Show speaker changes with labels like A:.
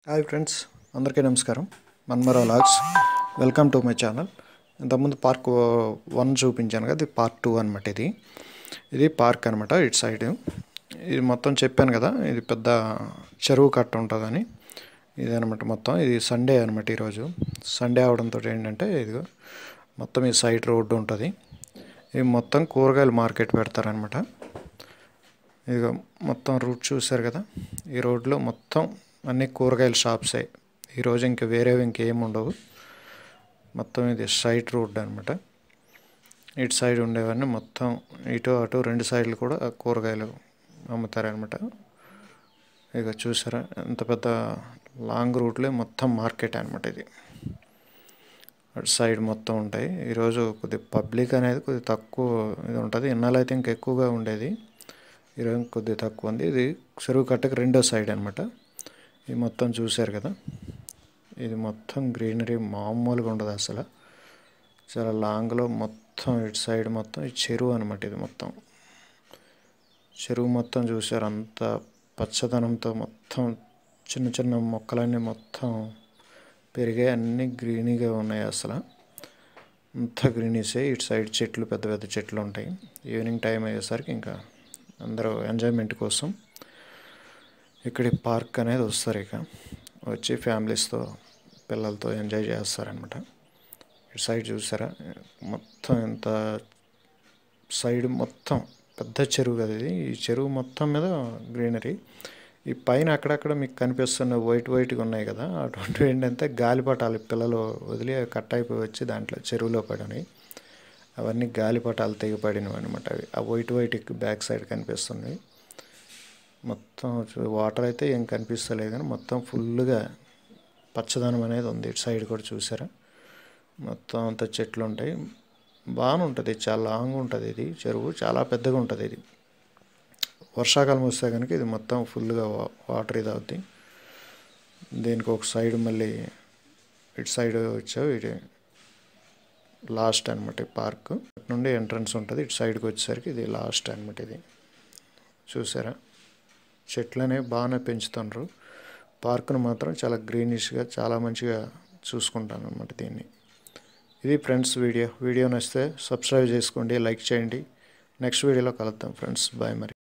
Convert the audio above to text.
A: Hi friends, అందరికీ నమస్కారం. మన్మరా logs, welcome to my channel. ఇంతకుముందు పార్క్ 1 చూపించాను కదా, ఇది పార్ట్ 2 అనమాట. ఇది పార్క్ అనమాట. ఇటు సైడ్ ఇది మొత్తం చెప్పాను కదా, ఇది పెద్ద చెరువు కట్ట ఉంటుందని. ఇది అనమాట మొత్తం. ఇది సండే అనమాట. ఈరోజు సండే అవడంతో ఏంటంటే ఇది మొత్తం ఈ సైడ్ రోడ్డు ఉంటుంది. ఇది మొత్తం కూరగాయల మార్కెట్ పెడతారనమాట. ఇది మొత్తం రూట్ చూశారు కదా, ఈ రోడ్లో మొత్తం అన్ని కూరగాయల షాప్సే. ఈరోజు ఇంకా వేరేవి ఇంకేమి ఉండవు. మొత్తం ఇది సైడ్ రోడ్ అనమాట. ఇటు సైడ్ ఉండేవన్నీ మొత్తం ఇటు అటు రెండు సైడ్లు కూడా కూరగాయలు అమ్ముతారనమాట. ఇక చూసారా, ఎంత పెద్ద లాంగ్ రూట్లో మొత్తం మార్కెట్ అనమాట. ఇది అటు సైడ్ మొత్తం ఉంటాయి. ఈరోజు కొద్దిగా పబ్లిక్ అనేది కొద్దిగా తక్కువ ఇది ఉంటుంది. ఇన్నాళ్ళైతే ఇంకా ఎక్కువగా ఉండేది, ఈరోజు కొద్దిగా తక్కువ ఉంది. ఇది చెరువు కట్టకు రెండో సైడ్ అనమాట. ఇది మొత్తం చూశారు కదా, ఇది మొత్తం గ్రీనరీ మామూలుగా ఉండదు అసలు. చాలా లాంగ్లో మొత్తం ఇటు సైడ్ మొత్తం ఈ చెరువు అనమాట. ఇది మొత్తం చెరువు మొత్తం చూశారు, అంత పచ్చదనంతో మొత్తం చిన్న చిన్న మొక్కలన్నీ మొత్తం పెరిగాయి, అన్నీ గ్రీనీగా ఉన్నాయి. అసలు అంతా గ్రీనీసే. ఇటు సైడ్ చెట్లు, పెద్ద పెద్ద చెట్లు ఉంటాయి. ఈవినింగ్ టైం అయ్యేసరికి ఇంకా అందరూ ఎంజాయ్మెంట్ కోసం ఇక్కడ పార్క్ అనేది వస్తారు. ఇక వచ్చి ఫ్యామిలీస్తో పిల్లలతో ఎంజాయ్ చేస్తారనమాట. ఇటు సైడ్ చూసారా, మొత్తం ఎంత సైడ్ మొత్తం పెద్ద చెరువు కదా ఇది. ఈ చెరువు మొత్తం మీద గ్రీనరీ. ఈ పైన అక్కడక్కడ మీకు కనిపిస్తున్న వైట్గా ఉన్నాయి కదా, అటువంటివి ఏంటంటే గాలిపటాలు పిల్లలు వదిలి కట్ అయిపోయి వచ్చి దాంట్లో చెరువులో పడినాయి. అవన్నీ గాలిపటాలు తెగిపడినవి అనమాట. అవి ఆ వైట్ బ్యాక్ సైడ్ కనిపిస్తున్నాయి. మొత్తం వాటర్ అయితే ఏం కనిపిస్తలేదు, కానీ మొత్తం ఫుల్గా పచ్చదనం అనేది ఉంది. ఇటు సైడ్ కూడా చూసారా, మొత్తం అంతా చెట్లు ఉంటాయి. బాగానే ఉంటుంది, చాలా లాంగ్ ఉంటుంది. ఇది చెరువు చాలా పెద్దగా ఉంటుంది. ఇది వర్షాకాలం వస్తే కనుక ఇది మొత్తం ఫుల్గా వాటర్ ఇది అవుద్ది. దీనికి ఒక సైడ్ మళ్ళీ ఇటు సైడ్ వచ్చావు, ఇది లాస్ట్ అనమాట పార్క్. ఇటు నుండి ఎంట్రన్స్ ఉంటుంది, ఇటు సైడ్కి వచ్చేసరికి ఇది లాస్ట్ అనమాట. ఇది చూసారా, చెట్లు అనేవి బాగానే పెంచుతుండ్రు. పార్కును మాత్రం చాలా గ్రీనిష్గా చాలా మంచిగా చూసుకుంటాను అనమాట దీన్ని. ఇది ఫ్రెండ్స్ వీడియో నచ్చితే సబ్స్క్రైబ్ చేసుకోండి, లైక్ చేయండి. నెక్స్ట్ వీడియోలో కలుద్దాం ఫ్రెండ్స్. బాయ్ మరి.